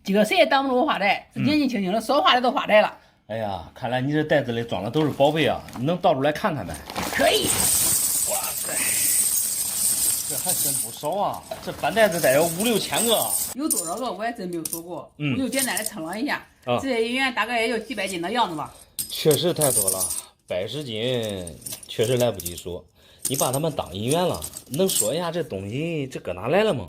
这个谁也挡不住我发财，是年纪轻轻的少花的都发财了。哎呀，看来你这袋子里装的都是宝贝啊！你能倒出来看看呗？可以。哇塞，这还真不少啊！这半袋子得有5、6千个。有多少个我也真没有数过，我就简单的称了一下，啊这些银元大概也就几百斤的样子吧。确实太多了，110斤确实来不及说。你把它们当银元了，能说一下这东西这搁哪来了吗？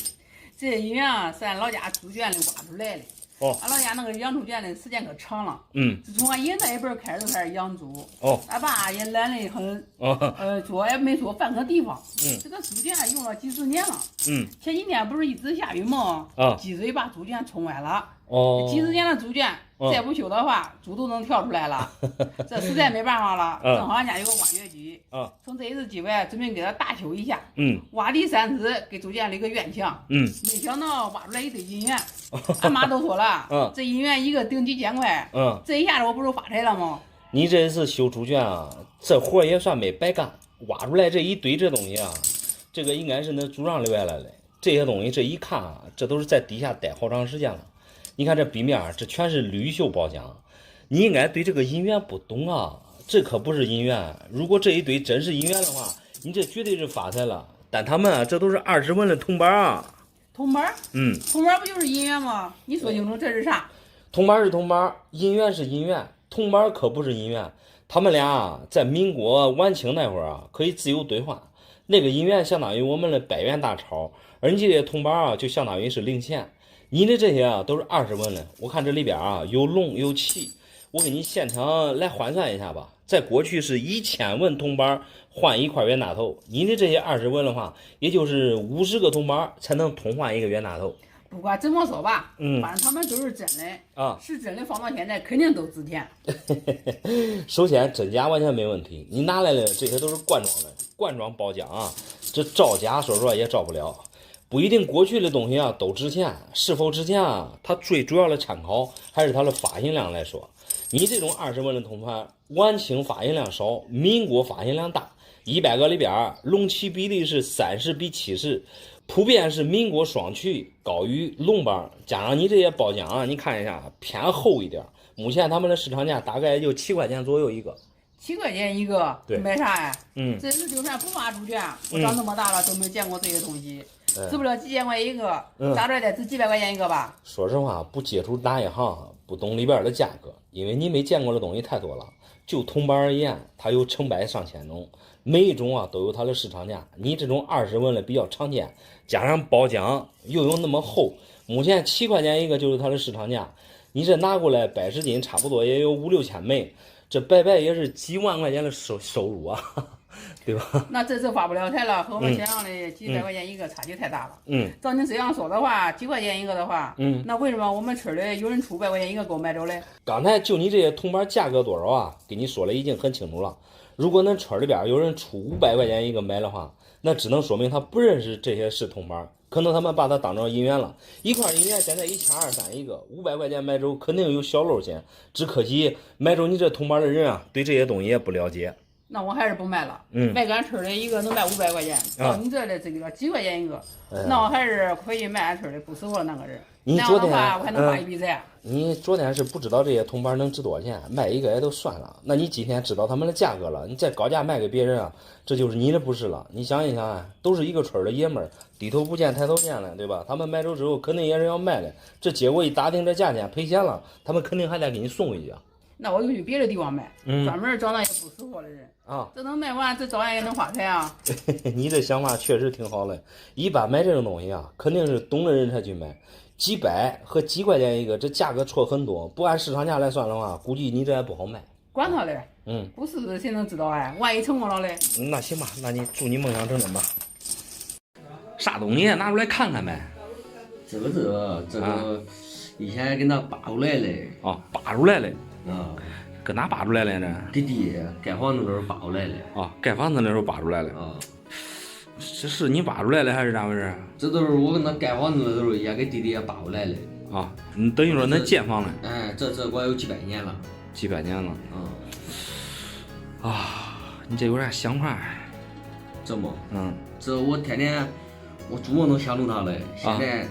这些银元啊，是俺老家猪圈里挖出来的。哦，俺老家那个养猪圈的时间可长了。自从俺爷那一辈儿开始就开始养猪。哦，俺爸也懒得很。哦，做也没说换个地方。这个猪圈用了几十年了。前几天不是一直下雨吗？积水把猪圈冲歪了。哦，几十年的猪圈，再不修的话，猪都能跳出来了。这实在没办法了，正好俺家有个挖掘机。趁这一次机会，准备给它大修一下。挖地3次，给猪圈立个院墙。没想到挖出来一堆银元。俺妈都说了，这银元一个顶几千块。这一下子我不是发财了吗？你这次修猪圈啊，这活也算没白干。挖出来这一堆这东西啊，这个应该是那猪场留下来的。这些东西这一看啊，这都是在底下待好长时间了。你看这壁面，这全是铝锈包浆。你应该对这个银元不懂啊，这可不是银元。如果这一堆真是银元的话，你这绝对是发财了。但他们啊，这都是20文的铜板啊。铜板？铜板不就是银元吗？你说清楚这是啥？铜板是铜板，银元是银元，铜板可不是银元。他们俩啊，在民国晚清那会儿啊，可以自由兑换。那个银元相当于我们的100元大钞，而你这些铜板啊，就相当于是零钱。你的这些啊都是20文的，我看这里边啊有龙有旗，我给你现场来换算一下吧。在过去是1000文铜板换1块冤大头，你的这些20文的话，也就是50个铜板才能通换1个冤大头。不管怎么说吧，反正他们都是真的啊，是真的，放到现在肯定都值钱。首先真假完全没问题，你拿来的这些都是罐装的，罐装包浆啊，这造假说实话也造不了。不一定过去的东西啊都值钱，是否值钱啊？它最主要的参考还是它的发行量来说。你这种20文的铜盘，晚清发行量少，民国发行量大，100个里边龙旗比例是30:70，普遍是民国双曲高于龙板，加上你这些包浆啊，你看一下偏厚一点。目前他们的市场价大概也就7块钱左右一个。7块钱一个，对，买啥呀？这次就算不挖猪圈，我长这么大了都没见过这些东西。值不了几千块一个，咋着得值几百块钱一个吧？说实话，不接触哪一行，不懂里边的价格，因为你没见过的东西太多了。就铜板而言，它有成百上千种，每一种啊都有它的市场价。你这种20文的比较常见，加上包浆又有那么厚，目前7块钱一个就是它的市场价。你这拿过来110斤，差不多也有5、6千枚，这白白也是几万块钱的收入啊。对吧？那这次发不了财了，和我们想象的几百块钱一个差距太大了。照你这样说的话，几块钱一个的话，那为什么我们村里有人出100块钱一个给我买走嘞？刚才就你这些铜板价格多少啊，给你说了已经很清楚了。如果恁村里边有人出500块钱一个买的话，那只能说明他不认识这些是铜板，可能他们把它当成银元了。一块银元现在1200、1300一个，500块钱买走肯定有小漏钱，只可惜买走你这铜板的人啊，对这些东西也不了解。那我还是不卖了。卖俺村里一个能卖500块钱，到你这的这个几块钱一个，那我还是回去卖俺村里不适合那个人。你昨天那样的话，我还能发一笔财。你昨天是不知道这些铜板能值多少钱，卖一个也都算了。那你今天知道他们的价格了，你再高价卖给别人啊，这就是你的不是了。你想一想啊，都是一个村的爷们儿，低头不见抬头见了，对吧？他们买走之后肯定也是要卖的，这结果一打听这价钱赔钱了，他们肯定还得给你送回去啊。那我就去别的地方卖，专门找那些不适合的人啊，这能卖完，这照样也能发财啊。你这想法确实挺好的。一般买这种东西啊，肯定是懂的人才去买，几百和几块钱一个，这价格错很多。不按市场价来算的话，估计你这还不好卖。管他嘞，不是谁能知道哎？万一成功了嘞？那行吧，那你祝你梦想成真吧。啥东西拿出来看看呗？这个以前给他扒出来的。啊，扒出来的。啊，搁哪扒出来的呢？弟弟盖房子的时候扒出来的。啊，盖房子的时候扒出来的。啊，这是你扒出来的还是咋回事？这都是我跟他盖房子的时候也给弟弟也扒出来的。啊，你等于说恁建房了？哎，这我有几百年了。几百年了。你这有点想法。这么？这我天天我做梦都想着他嘞。现在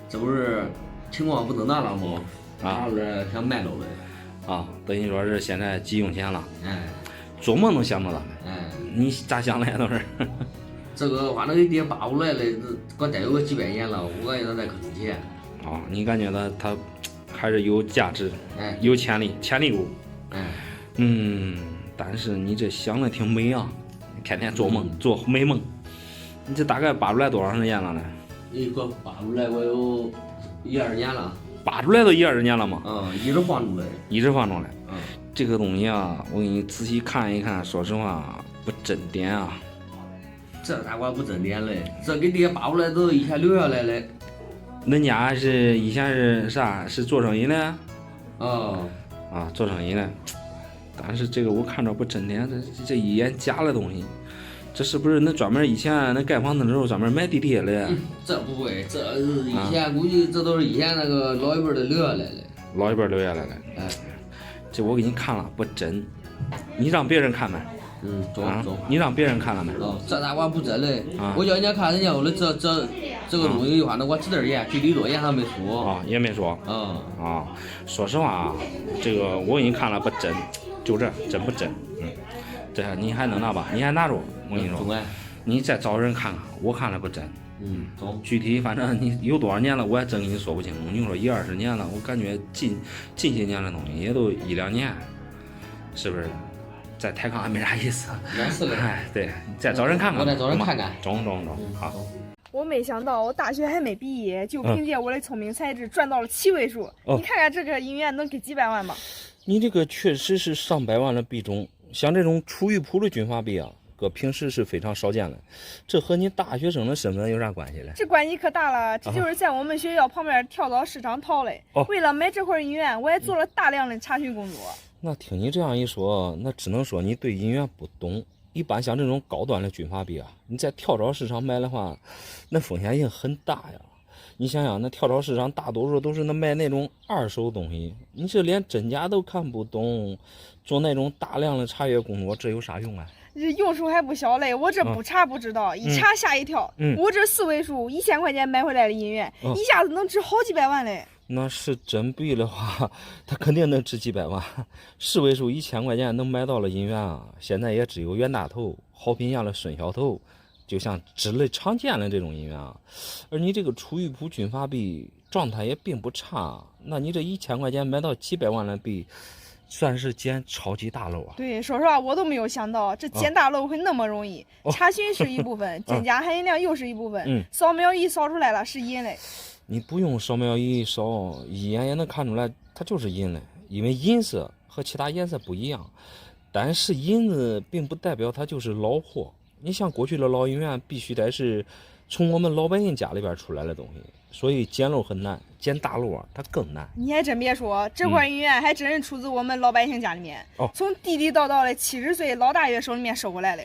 这不是情况不能那了嘛，拿了想卖了呗。啊，等于说是现在急用钱了。哎，做梦能想到的。哎，你咋想的呀？都是。这个反正给爹扒过来了，光得有个几百年了，我感觉他在可挣钱。啊，你感觉他还是有价值，哎，有潜力股。哎，但是你这想的挺美啊，天天做梦，做美梦。你这大概扒出来多长时间了呢？一个扒出来我有1、2年了。扒出来都1、2年了吗？一直放出来。一直放出来。这个东西啊，我给你仔细看一看，说实话不正点啊。这咋管不正点嘞？这给爹扒出来都以前留下来的。恁家是以前是啥？是做生意的？做生意的。但是这个我看着不正点，这一眼假的东西。这是不是那专门以前那盖房子的时候专门买地铁的？这不会，这是以前估计这都是以前那个老一辈的留下来的。老一辈留下来的。哎，这我给你看了不真，你让别人看没？中。你让别人看了没？这咋管不真嘞？我叫人家看人家我的这个东西的话，那我指点严，具体多严他没说。也没说。说实话啊，这个我给你看了不真，就这真不真？这你还能拿吧？你还拿着？我跟你说，你再找人看看，我看了不真。具体反正你有多少年了，我还真给你说不清楚。你说1、20年了，我感觉近些年的东西也都1、2年，是不是？再抬杠还没啥意思。哎，对，再找人看看。我再找人看看。中，好。我没想到我大学还没毕业，就凭借我的聪明才智赚到了7位数。你看看这个医院能给几百万吧？你这个确实是上百万的币种，像这种出玉璞的军阀币啊，搁平时是非常少见的。这和你大学生的身份有啥关系嘞？这关系可大了，这就是在我们学校旁边跳蚤市场淘嘞。为了买这块医院，我也做了大量的查询工作。那听你这样一说，那只能说你对银元不懂。一般像这种高端的军阀币啊，你在跳蚤市场买的话，那风险也很大呀。你想想，那跳蚤市场大多数都是卖那种2手东西，你这连真假都看不懂，做那种大量的查阅工作，这有啥用啊？这用处还不小嘞，我这不查不知道，一查吓一跳。我这4位数1000块钱买回来的银元，一下子能值好几百万嘞。那是真币的话，它肯定能值几百万。4位数1000块钱能买到了银元啊，现在也只有袁大头、好品样的孙小头，就像之类常见的这种银元啊。而你这个出玉璞军阀币状态也并不差，那你这1000块钱买到几百万的币，算是捡超级大漏啊！对，说实话，我都没有想到这捡大漏会那么容易。查询是一部分，真假含银量又是一部分。扫描仪扫出来了是银嘞。你不用扫描仪扫，一眼也能看出来它就是银嘞，因为银色和其他颜色不一样。但是银子并不代表它就是老货。你像过去的老银元，必须得是从我们老百姓家里边出来的东西，所以捡漏很难，捡大漏啊，它更难。你还真别说，这块银元还真是出自我们老百姓家里面，从地地道道的70岁老大爷手里面收过来的。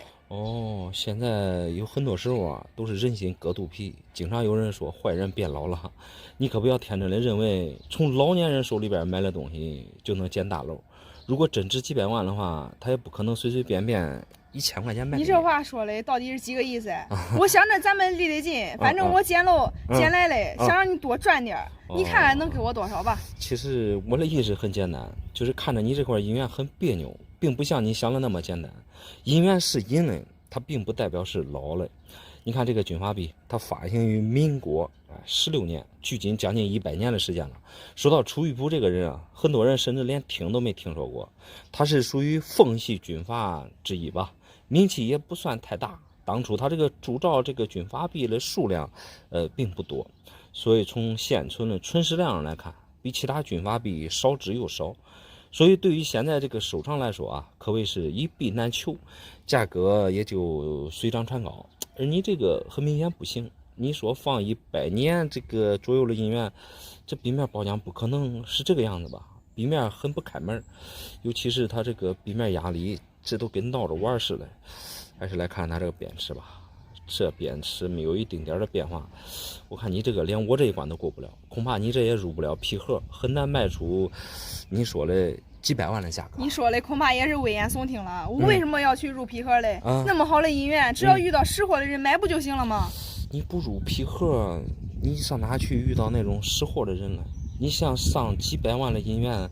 现在有很多时候啊，都是人心隔肚皮。经常有人说坏人变老了，你可不要天真的认为从老年人手里边买的东西就能捡大漏。如果真值几百万的话，他也不可能随随便便1000块钱买。你这话说的到底是几个意思？我想着咱们离得近，反正我捡漏捡来了，想让你多赚点，你看看能给我多少吧？其实我的意思很简单，就是看着你这块银元很别扭，并不像你想的那么简单。银元是银嘞，它并不代表是老嘞。你看这个军阀币，它发行于民国16年，距今将近100年的时间了。说到出玉璞这个人啊，很多人甚至连听都没听说过。他是属于奉系军阀之一吧，名气也不算太大。当初他这个铸造这个军阀币的数量并不多，所以从现存的存世量上来看，比其他军阀币少之又少。所以对于现在这个收藏来说啊，可谓是一币难求，价格也就水涨船高。而你这个很明显不行，你说放100年这个左右的银元，这币面包浆不可能是这个样子吧？币面很不开门，尤其是它这个币面压力，这都跟闹着玩似的。还是来看它这个边齿吧，这边齿没有一丁点的变化，我看你这个连我这一关都过不了，恐怕你这也入不了皮盒，很难卖出你说的几百万的价格。你说的恐怕也是危言耸听了。我为什么要去入皮盒嘞？那么好的银元，只要遇到识货的人买不就行了吗？你不入皮盒，你上哪去遇到那种识货的人了？你像上几百万的银元，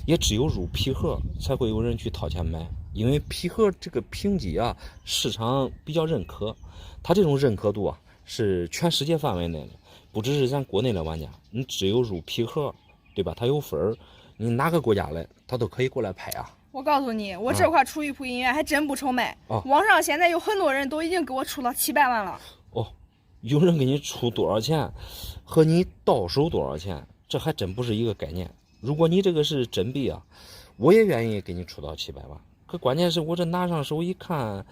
也只有入皮盒才会有人去掏钱买，因为皮盒这个评级啊，市场比较认可，它这种认可度啊是全世界范围内的，不只是咱国内的玩家，你只有入皮盒，对吧？它有分儿，你哪个国家来，它都可以过来拍啊。我告诉你，我这块出玉璞银元还真不愁卖，网上现在有很多人都已经给我出到700万了。哦，有人给你出多少钱，和你到手多少钱？这还真不是一个概念。如果你这个是真币啊，我也愿意给你出到700万。可关键是我这拿上手一看，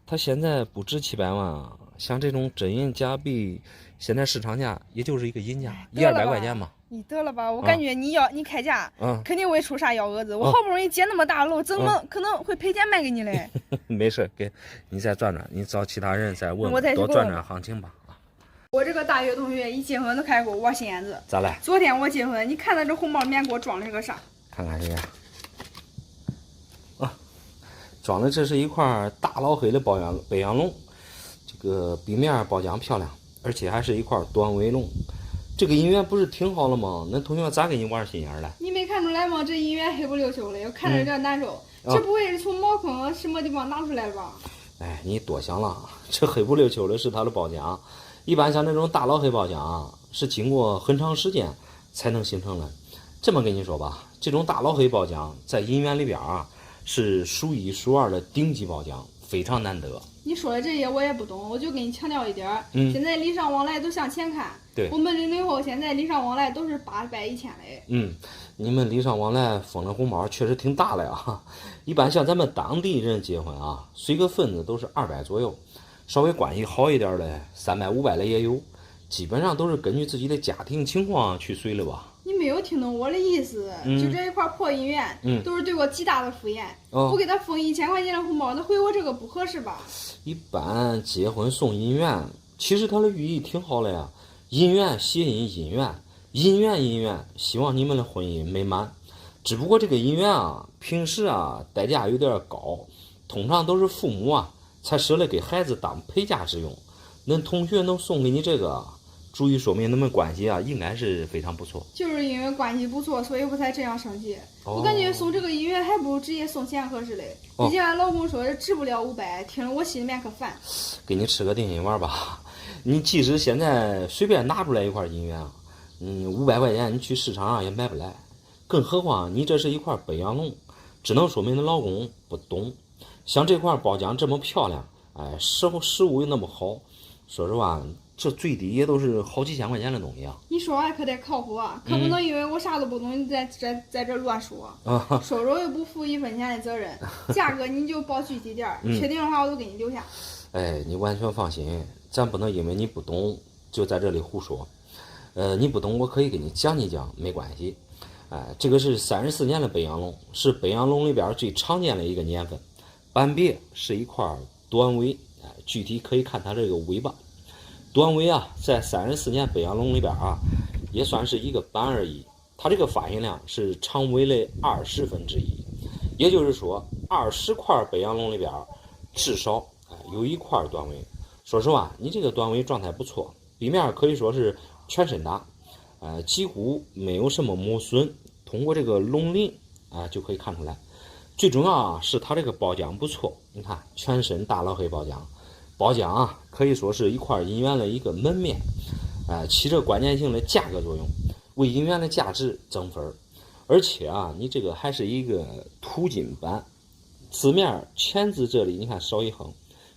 它现在不值700万啊。像这种真银假币，现在市场价也就是一个银价100-200块钱嘛。你得了吧，我感觉你开价，肯定会出啥幺蛾子。我好不容易接那么大漏，怎么可能会赔钱卖给你嘞？没事，给你再转转，你找其他人再问，多转转行情吧。我这个大学同学一结婚都开始给我玩心眼子。咋来？昨天我结婚，你看到这红包里面给我装的是个啥？看看这个。啊，装的这是一块大老黑的北洋龙，这个壁面包浆漂亮，而且还是一块短尾龙。这个银元不是挺好了吗？那同学咋给你玩心眼了？你没看出来吗？这银元黑不溜秋的，我看着有点难受。这不会是从茅坑什么地方拿出来的吧？哎，你多想了，这黑不溜秋的是它的包浆。一般像这种大老黑包浆是经过很长时间才能形成的。这么跟你说吧，这种大老黑包浆在银元里边是数一数二的顶级包浆，非常难得。你说的这些我也不懂，我就给你强调一点，现在礼尚往来都向前看。对，我们00后现在礼尚往来都是800、1000嘞。你们礼尚往来封的红包确实挺大了呀。一般像咱们当地人结婚随个份子都是200左右。稍微关系好一点的300、500的也有，基本上都是根据自己的家庭情况去随了吧。你没有听懂我的意思，就这一块破银元，都是对我极大的敷衍。不给他封1000块钱的红包，那回我这个不合适吧？一般结婚送银元，其实它的寓意挺好的呀。银元谐音姻缘，姻缘，希望你们的婚姻美满。只不过这个银元平时代价有点高，通常都是父母才舍得给孩子当陪嫁之用。恁同学能送给你这个，足以说明你们关系应该是非常不错。就是因为关系不错，所以我才这样生气。我感觉送这个银元还不如直接送钱合适嘞。毕竟俺老公说这值不了500，听了我心里面可烦。给你吃个定心丸吧。你即使现在随便拿出来一块银元，500块钱你去市场上也买不来。更何况你这是一块北洋龙，只能说明你老公不懂。像这块包浆这么漂亮，食物又那么好，说实话，这最低也都是好几千块钱的东西你说话可得靠谱可不能因为我啥都不懂，你在这乱说。说说又不负1分钱的责任，价格你就报具体点确定的话我都给你留下。你完全放心，咱不能因为你不懂就在这里胡说。你不懂我可以给你讲一讲，没关系。这个是34年的北洋龙，是北洋龙里边最常见的一个年份。斑鳖是一块短尾，具体可以看它这个尾巴。短尾在34年北洋龙里边也算是一个斑而已。它这个发行量是常尾的1/20，也就是说20块北洋龙里边至少有1块短尾。说实话，你这个短尾状态不错，壁面可以说是全身打，几乎没有什么磨损。通过这个龙鳞就可以看出来。最重要是它这个包浆不错，你看全身大老黑包浆可以说是一块银元的一个门面，起着关键性的价格作用，为银元的价值增分。而且你这个还是一个涂金版，字面前字这里你看少一横，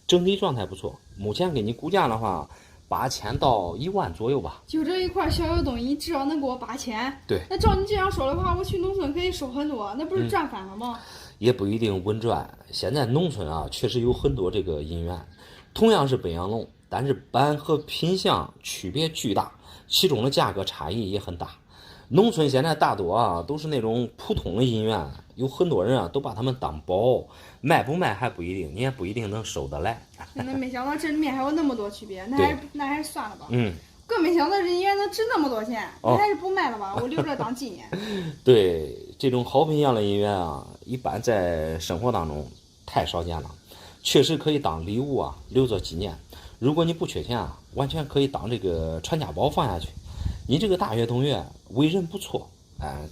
整体状态不错。目前给你估价的话，8000到1万左右吧。就这一块小小东西，你至少能给我8000。对。那照你这样说的话，我去农村可以收很多，那不是赚翻了吗？也不一定稳赚。现在农村确实有很多这个银元，同样是北洋龙，但是版和品相区别巨大，其中的价格差异也很大。农村现在大多都是那种普通的银元，有很多人都把它们当宝，卖不卖还不一定，你也不一定能收得来。那没想到这里面还有那么多区别，那还是算了吧。更没想到这银元能值那么多钱，你还是不卖了吧，我留着当纪念。对，这种好品相的银元一般在生活当中太少见了，确实可以当礼物留作纪念。如果你不缺钱啊，完全可以当这个传家宝放下去。你这个大学同学为人不错，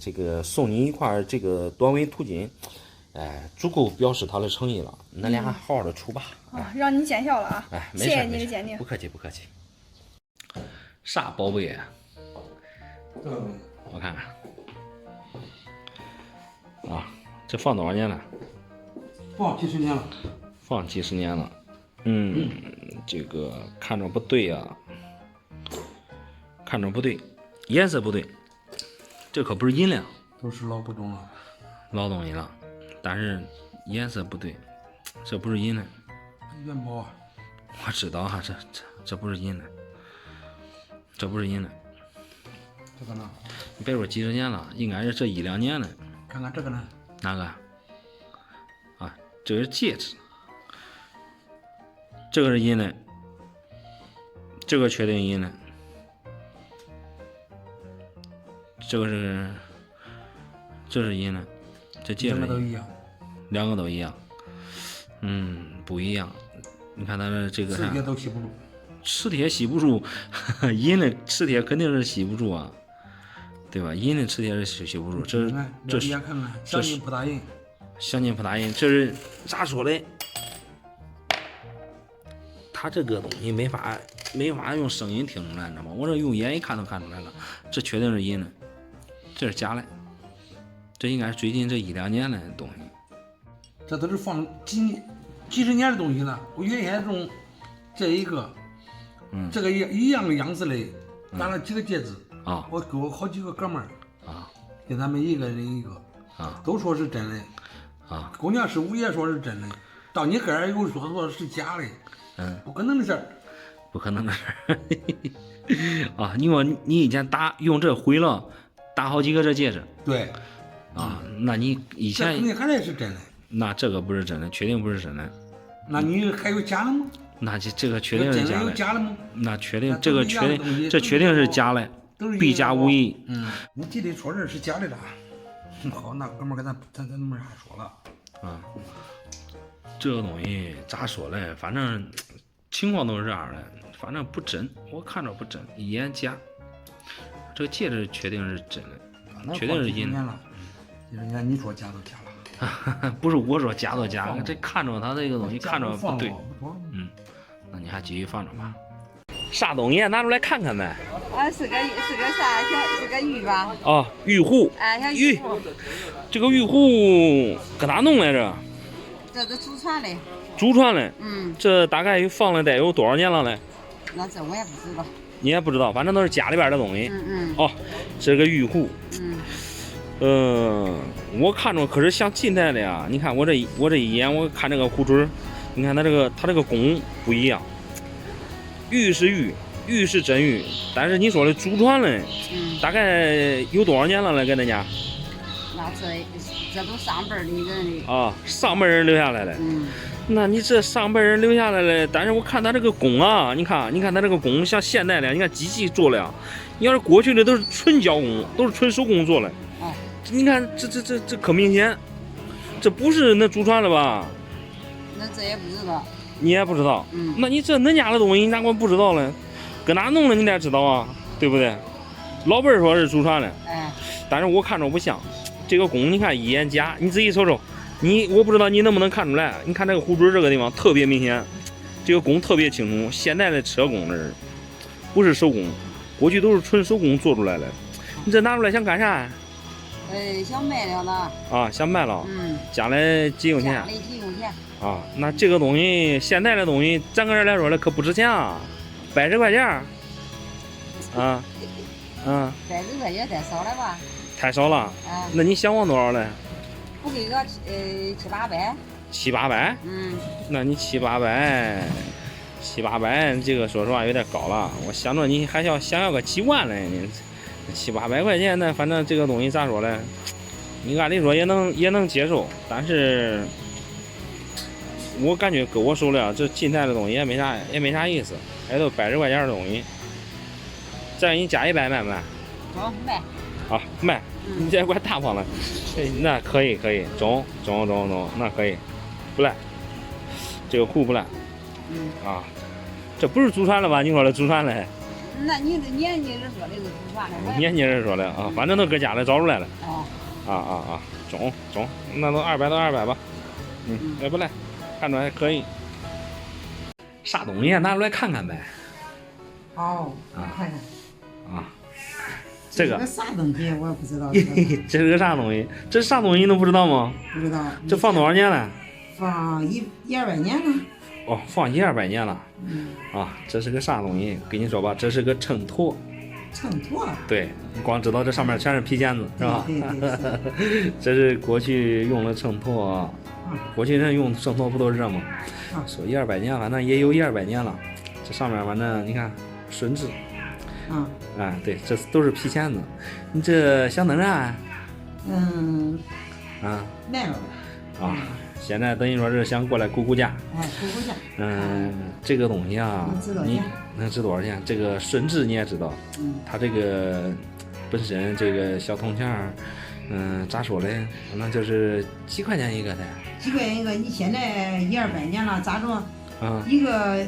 这个送你一块这个短围图巾，足够表示他的诚意了。恁俩好好的处吧。让你见笑了啊！没事，谢谢你的鉴定。不客气不客气。啥宝贝啊？我看看。这放多少年了？放几十年了。放几十年了。这个看着不对啊，看着不对，颜色不对，这可不是银两，都是老古董了，老东西了，但是颜色不对，这不是银的。元宝啊！我知道啊，这不是银的，这不是银的。这个呢？你别说几十年了，应该是这1、2年的。看看这个呢？哪个？这个是戒指，这个是银的，这个确定银的，这是银的，这戒指两个都一样，两个都一样，不一样。你看它的这个磁铁都吸不住，磁铁吸不住，银的磁铁肯定是吸不住啊，对吧？银的磁铁是吸不住，这是看看，相信不打印。相信不打印，这是咋说嘞？他这个东西没法用声音听出来，你知道吗？我这用眼一看都看出来了，这确定是银的，这是假的，这应该是最近这1、2年的东西。这都是放几十年的东西了。我原先用这一个，这个一样的样式的，打了几个戒指啊。我给我好几个哥们儿啊，给他们一个人一个啊，都说是真的。姑娘师傅也说是真的，到你这儿又说是假的，不可能的事儿，不可能的事儿啊！你说你以前用这毁了，打好几个这戒指，对，那你以前肯定还得是真的，那这个不是真的，确定不是真的，那你还有假的吗？那这个确定是假的，有假的吗？那确定这个确定，这确定是假的，必假无疑。你记得说这是假的了。好，那哥们儿跟咱们还说了，这个东西咋说嘞？反正情况都是这样的，反正不真，我看着不真，一眼假。这个戒指确定是真的，确定是银的。人家你说假都假了，不是我说假都假了，这看着它这个东西看着不对。那你还继续放着吧。啥东西拿出来看看呗？是个啥？是个玉吧？玉壶。像玉壶。这个玉壶搁哪弄来着？这是祖传的。祖传的。这大概放了得有多少年了嘞？那这我也不知道。你也不知道，反正都是家里边的东西。这个玉壶。我看着可是像近代的呀。你看我这一眼，我看这个壶嘴，你看它这个弓不一样。玉是玉，玉是真玉，但是你说的祖传的，大概有多少年了嘞？跟人家？那这都上辈儿的人的上辈人留下来的。那你这上辈人留下来的，但是我看他这个弓啊，你看他这个弓像现代的，你看机器做的呀。你要是过去的都是纯胶工，都是纯手工做的。你看这可明显，这不是那祖传的吧？那这也不知道。你也不知道，那你这恁家的东西，你哪管不知道呢？搁哪弄的你得知道啊，对不对？老辈儿说是祖传的，但是我看着不像。这个弓，你看一眼假，你仔细瞅瞅，我不知道你能不能看出来。你看这个壶嘴这个地方特别明显，这个弓特别清楚。现在的车工的不是手工，过去都是纯手工做出来的。你这拿出来想干啥？想卖了呢。想卖了。家里急用钱。家里急用钱。那这个东西，现在的东西，咱个人来说了可不值钱啊，100块钱，100块钱太少了吧？太少了。那你想往多少嘞？不给个700-800。700-800？那你700-800，这个说实话有点高了。我想着你还想要个几万嘞，你700-800块钱，那反正这个东西咋说嘞？你按理说也能接受，但是。我感觉搁我手里这近代的东西也没啥意思，还都100块钱的东西，再给你加100卖不卖？卖。卖，你这怪大方的，那可以，中，那可以，不赖，这个壶不赖，这不是祖传了吧？你说的祖传嘞？那你的年纪人说的是祖传的，年轻人说的啊，反正都搁家里找出来了。中，那都200到200吧。也不赖，看着还可以。啥东西拿出来看看呗？好，看看。这个啥东西我也不知道。这是个啥东西？这是啥东西你都不知道吗？不知道。这放多少年了？放100-200年了。哦，放100-200年了。这是个啥东西？跟你说吧，这是个秤砣。秤砣。对，你光知道这上面全是皮毽子，是吧？对。这是过去用的秤砣。过去人用秤砣不都是这吗？说100-200年，反正也有100-200年了。这上面反正你看顺治。对，这都是皮钳子。你这想弄啥？卖了呗。现在等于说是想过来估价。估价。这个东西啊，你能值多少钱？这个顺治你也知道，它这个本身这个小铜钱儿，咋说嘞？那就是几块钱一个的。几块钱一个？你现在100-200年了，咋着？一个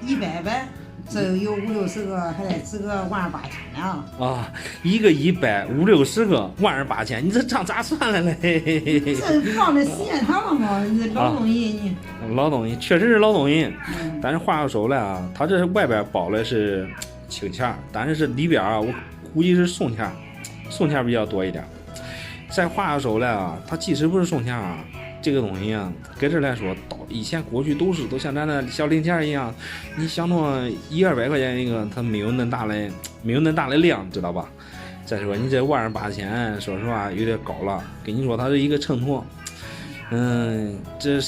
100呗。这有50-60个，还得值个12000-8000呢。一个100、50-60个12000-8000，你这账咋算来嘞？这放在时间长了嘛，老东西你。老东西确实是老东西，但是话又说了啊，它这外边包的是青钱，但是里边啊，我估计是宋钱比较多一点。再话又说了啊，它即使不是宋钱啊。这个东西啊，搁这来说，以前过去都像咱那小零钱一样，你想着100-200块钱一个，它没有那大的量，知道吧？再说你这12000-8000，说实话有点高了。跟你说，它是一个秤砣，这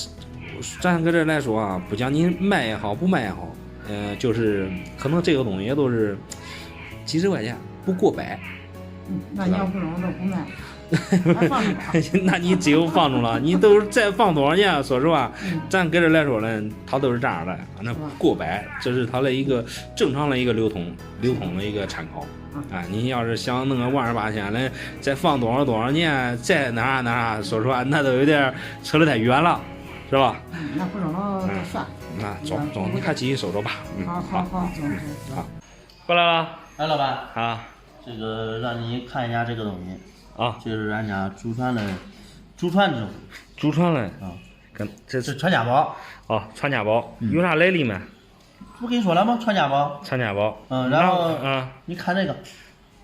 咱搁这来说啊，不讲你卖也好，不卖也好，就是可能这个东西也都是几十块钱，不过百。那你要不能都不卖。那你只有放住了，你都是再放多少年？说实话，咱搁这来说呢，它都是这样的，反正过百，这是它的一个正常的一个流通的一个参考。你要是想弄个12000-8000的，再放多少年，再哪啥，说实话，那都有点扯得太远了，是吧？那不中了就算。中，你还继续收着吧。好，好，过来了。哎，老板。这个让你看一下这个东西。就是俺家祖传之物。祖传的这是传家宝。传家宝有啥来历没？不跟你说了吗？传家宝。然后你看这个，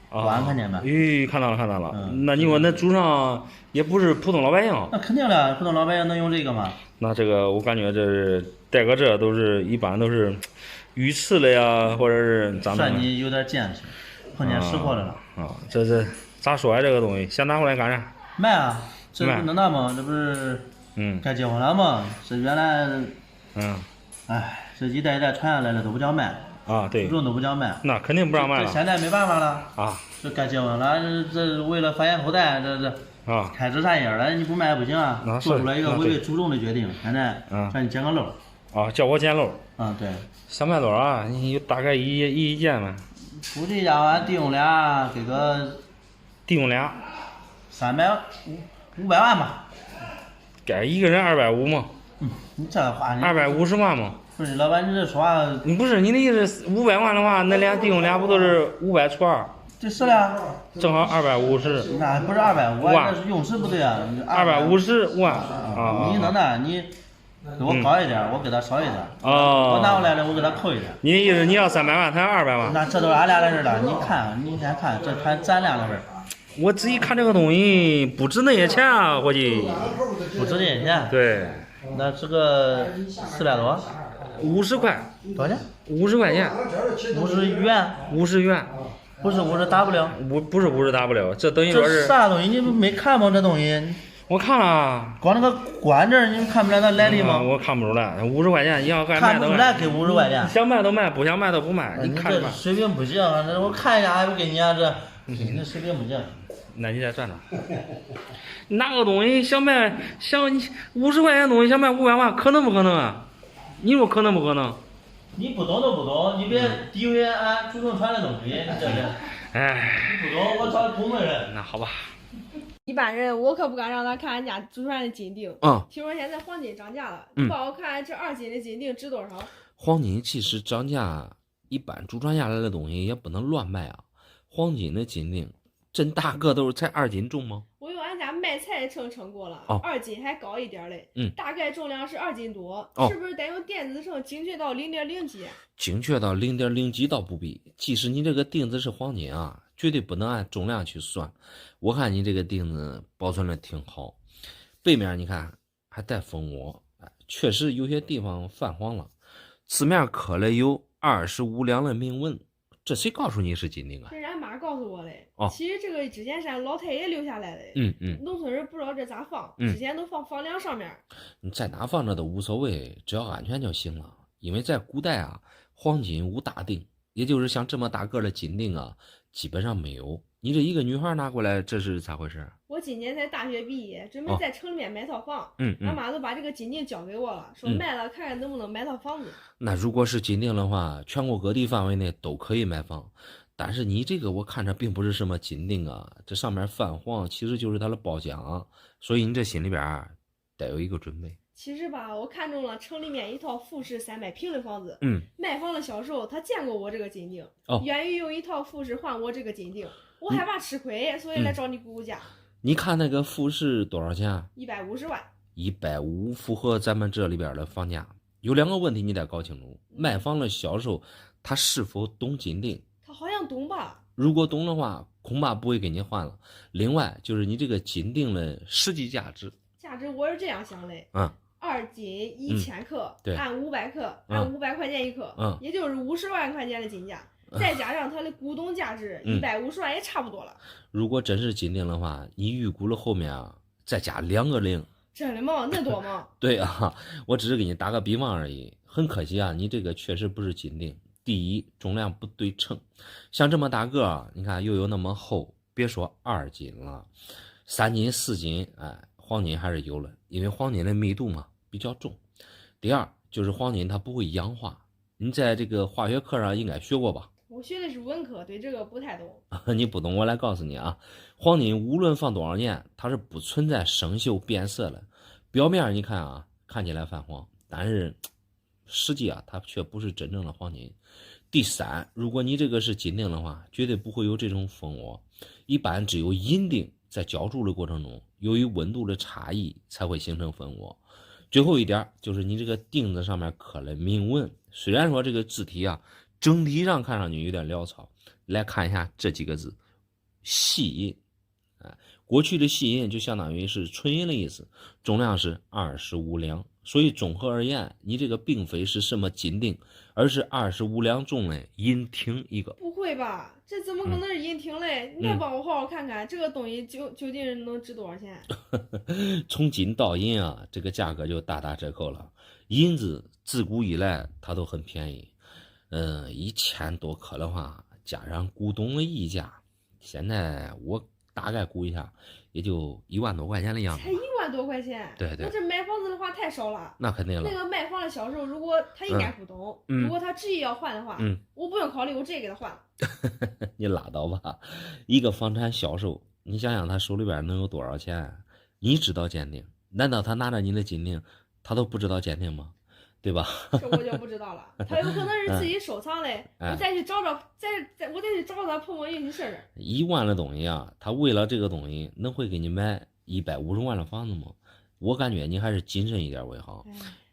碗看见没？看到了。那你说那祖上也不是普通老百姓？那肯定的，普通老百姓能用这个吗？那这个我感觉这是带个这都是一般都是鱼刺的呀，或者是咋弄？算你有点见识，碰见识货的了。这咋说呀？这个东西想拿回来干啥？卖啊！这不能拿吗？这不是该结婚了吗？这原来这一代一代传下来了都不叫卖对，祖宗都不叫卖，那肯定不让卖了。这现在没办法了这该结婚了，这为了繁衍后代，这开枝散叶了，你不卖不行啊！做出来一个违背祖宗的决定，现在让你捡个漏叫我捡漏对，想卖多少啊？你大概一件吗？估计家俺弟兄俩给个弟兄俩500万吧，该一个人250嘛。你这话250万嘛。不是老板，你这说话你不是你的意思500万的话，那俩弟兄俩不都是500除2？就是了，正好250。那不是250万，这是用词不对啊。250万你能的，你给我高一点，我给他少一点。我拿回来了，我给他扣一点。你的意思你要300万，他要200万？那这都是俺俩的事了。你先看，这还咱俩的事。我仔细看这个东西不值那些钱啊，伙计。不值那些钱？对。那这个400多？50块。多少钱？50块钱。50元。50元。不是50W。不是50W，这等于说是。这啥东西？你没看吗？这东西？我看了。光那个官字你们看不出来它来历吗？我看不出来。50块钱，你要干看不出来给50块钱。想卖都卖，不想卖都不卖。你看吧。水平不行，我看一下还不给你啊这。你这水平不行。那你再转转。拿个东西想卖50块钱的东西想卖500万，可能不可能啊？你说可能不可能？你不懂都不懂，你别诋毁俺祖宗传的东西，你这是。你不懂，我找懂的人。那好吧。一般人我可不敢让他看俺家祖传的金锭。听说现在黄金涨价了，你帮我看这2斤的金锭值多少？黄金其实涨价，一般祖传下来的东西也不能乱卖啊。黄金的金锭，真大个都是才2斤重吗？我用俺家卖菜称过了，2斤还高一点嘞。大概重量是2斤多，是不是得用电子秤精确到0.0几？精确到0.0几倒不必，即使你这个锭子是黄金啊，绝对不能按重量去算。我看你这个锭子保存的挺好，背面你看还带蜂窝，确实有些地方泛黄了。字面刻了有25两的铭文，这谁告诉你是金锭啊？这是俺妈告诉我嘞。其实这个之前是俺老太爷留下来的。农村人不知道这咋放，之前都放房梁上面。你在哪放着都无所谓，只要安全就行了。因为在古代啊，黄金无大锭，也就是像这么大个的金锭啊，基本上没有。你这一个女孩拿过来，这是咋回事？我今年才大学毕业，准备在城里面买套房。俺妈都把这个金锭交给我了，说卖了看看能不能买套房子。那如果是金锭的话，全国各地范围内都可以买房。但是你这个我看着并不是什么金锭啊，这上面泛黄，其实就是它的褒奖，所以你这心里边得有一个准备。其实吧，我看中了城里面一套复式300平的房子。卖房的销售他见过我这个金锭，愿意用一套复式换我这个金锭。我害怕吃亏，所以来找你估估价。你看那个复式多少钱？150万。150符合咱们这里边的房价。有2个问题你得搞清楚：卖房的销售他是否懂金锭？他好像懂吧？如果懂的话，恐怕不会给你换了。另外就是你这个金锭的实际价值。价值我是这样想的，2斤1000克，按500克，按500块钱一克，也就是50万块钱的金价。再加上它的股东价值150万也差不多了。如果真是金锭的话，你预估了后面再加2个零。真的吗？那多吗？对啊，我只是给你打个比方而已。很可惜啊，你这个确实不是金锭。第一，重量不对称，像这么大个你看又有那么厚，别说2斤了，3斤4斤，黄金还是有了，因为黄金的密度嘛比较重。第二就是黄金它不会氧化，你在这个化学课上应该学过吧？我学的是文科，对这个不太懂。你不懂，我来告诉你啊，黄金无论放多少年，它是不存在生锈变色的。表面你看啊，看起来泛黄，但是实际它却不是真正的黄金。第三，如果你这个是金锭的话，绝对不会有这种蜂窝，一般只有银锭在浇铸的过程中，由于温度的差异才会形成蜂窝。最后一点就是你这个锭子上面刻了铭文，虽然说这个字体整体上看上去有点潦草，来看一下这几个字，细银。过去的细银就相当于是纯银的意思，重量是25两，所以综合而言，你这个并非是什么金锭，而是25两重的银锭一个。不会吧？这怎么可能是银锭嘞？你再帮我好好看看，这个东西究竟能值多少钱？从金到银这个价格就大打折扣了。银子自古以来它都很便宜，1000多克的话，加上股东的溢价，现在我大概估一下，也就1万多块钱的样子。才1万多块钱？对。那这买房子的话太少了。那肯定了。那个卖房的销售，如果他应该不懂，如果他执意要换的话，我不用考虑，我直接给他换了。你拉倒吧，一个房产销售，你想想他手里边能有多少钱？你知道鉴定？难道他拿着你的金锭，他都不知道鉴定吗？对吧？这我就不知道了，他有可能是自己收藏的，我再去找找，我再去找找他碰碰运气试试。1万的东西他为了这个东西，能会给你买150万的房子吗？我感觉你还是谨慎一点为好，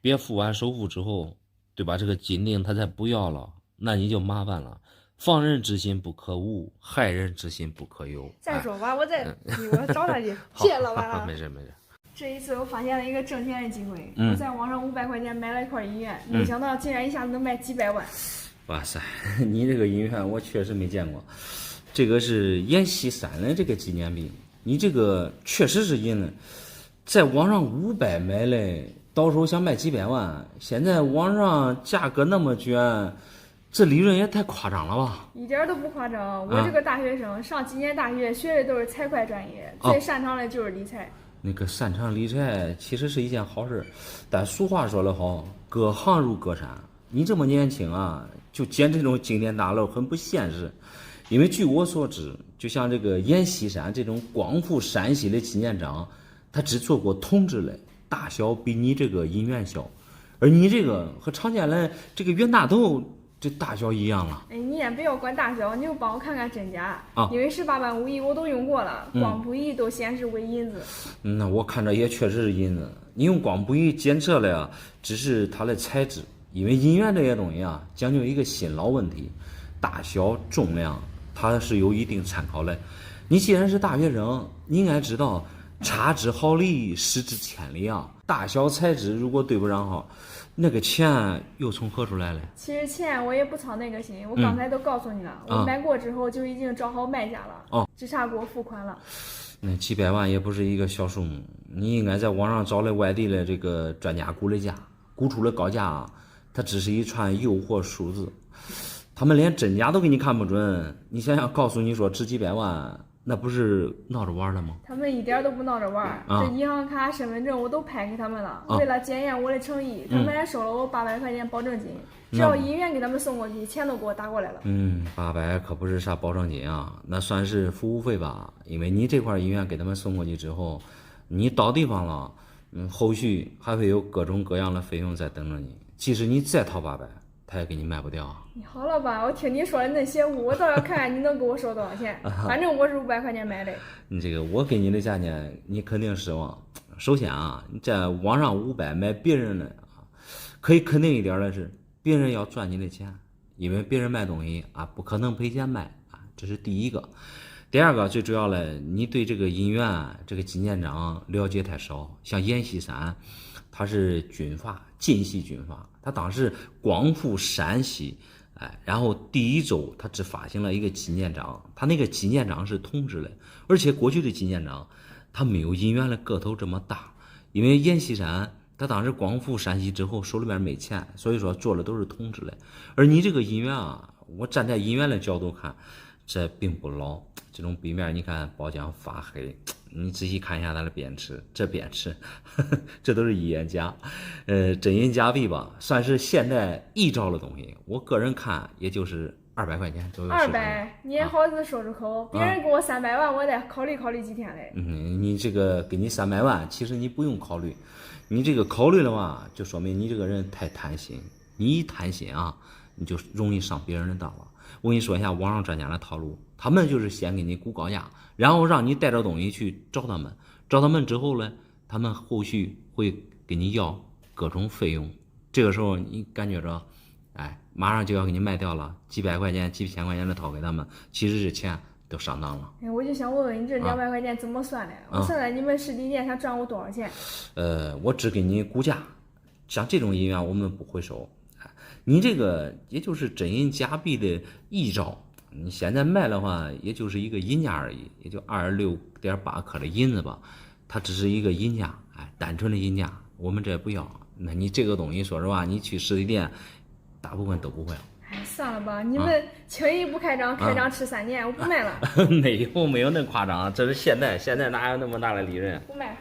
别付完首付之后，对吧？这个金锭他再不要了，那你就麻烦了。防人之心不可无，害人之心不可有。再说吧，我找他去。谢谢老板啊。没事。这一次我发现了一个挣钱的机会，我在网上500块钱买了一块银元，没想到竟然一下子能卖几百万。哇塞，你这个银元我确实没见过，这个是阎锡山的这个纪念币，你这个确实是银的，在网上500买嘞，到时候想卖几百万，现在网上价格那么卷，这利润也太夸张了吧？一点都不夸张，我这个大学生上几年大学学的都是财会专业，最擅长的就是理财。那个擅长理财其实是一件好事，但俗话说得好，隔行如隔山。你这么年轻就建这种经典大楼很不现实，因为据我所知，就像这个阎锡山这种光复山西的纪念章，他只做过铜制的，大小比你这个银元小，而你这个和常见的这个袁大头这大小一样了。哎，你也不要管大小，你就帮我看看真假啊。因为18般武艺我都用过了，光谱仪都显示为银子。那我看着也确实是银子。你用光谱仪检测了呀，只是它的材质，因为银元这些东西啊，讲究一个辛劳问题，大小重量它是有一定参考的。你既然是大学生，你应该知道差之毫厘，失之千里啊。大小材质如果对不上号，那个钱又从何处来了？其实钱我也不操那个心，我刚才都告诉你了，我买过之后就已经找好卖家了，只差给我付款了。那几百万也不是一个小数目，你应该在网上找了外地的这个专家估的价，估出了高价啊，它只是一串诱惑数字，他们连真假都给你看不准。你想想，告诉你说值几百万，那不是闹着玩的吗？他们一点都不闹着玩，这银行卡、身份证我都拍给他们了，为了检验我的诚意，他们还收了我800块钱保证金。只要银元给他们送过去，钱都给我打过来了。800可不是啥保证金啊，那算是服务费吧。因为你这块银元给他们送过去之后，你到地方了，后续还会有各种各样的费用在等着你。即使你再掏800，他也给你卖不掉。你好了吧，我听你说的那些，我倒要看看你能给我收多少钱。反正我是500块钱买的。你这个我给你的价钱，你肯定失望。首先啊，你在网上500买别人的啊，可以肯定一点的是，别人要赚你的钱，因为别人卖东西啊不可能赔钱卖啊，这是第一个。第二个最主要的，你对这个银元这个金剑章了解太少。像阎锡山，他是军阀，晋系军阀，他当时光复山西，然后第一周他只发行了一个金剑章，他那个金剑章是铜制的，而且过去的金剑章它没有银元的个头这么大，因为阎锡山他当时光复山西之后手里边没钱，所以说做的都是铜制的。而你这个银元啊，我站在银元的角度看，这并不老。这种笔面你看包浆发黑，你仔细看一下它的边齿，这边齿这都是一眼假。真银假币吧，算是现代一招的东西，我个人看也就是200块钱左右。200，你也好自说出口，别人给我300万，我得考虑考虑几天嘞。你这个给你300万，其实你不用考虑，你这个考虑的话，就说明你这个人太贪心。你一贪心啊，你就容易上别人的当了。我跟你说一下网上专家的套路，他们就是先给你估高价，然后让你带着东西去找他们，找他们之后呢，他们后续会给你要各种费用。这个时候你感觉着，马上就要给你卖掉了，几百块钱、几千块钱的掏给他们，其实这钱都上当了。我就想问问你这200块钱怎么算的？我算在你们实体店想赚我多少钱？我只给你估价，像这种银元我们不会收。你这个也就是真银假币的一招，你现在卖的话也就是一个银价而已，也就26.8克的银子吧，它只是一个银价，单纯的银价，我们这不要。那你这个东西说实话，你去实体店大部分都不会。算了吧，你们轻易不开张，开张吃3年，我不卖了。没有那夸张，这是现在哪有那么大的利润？不卖。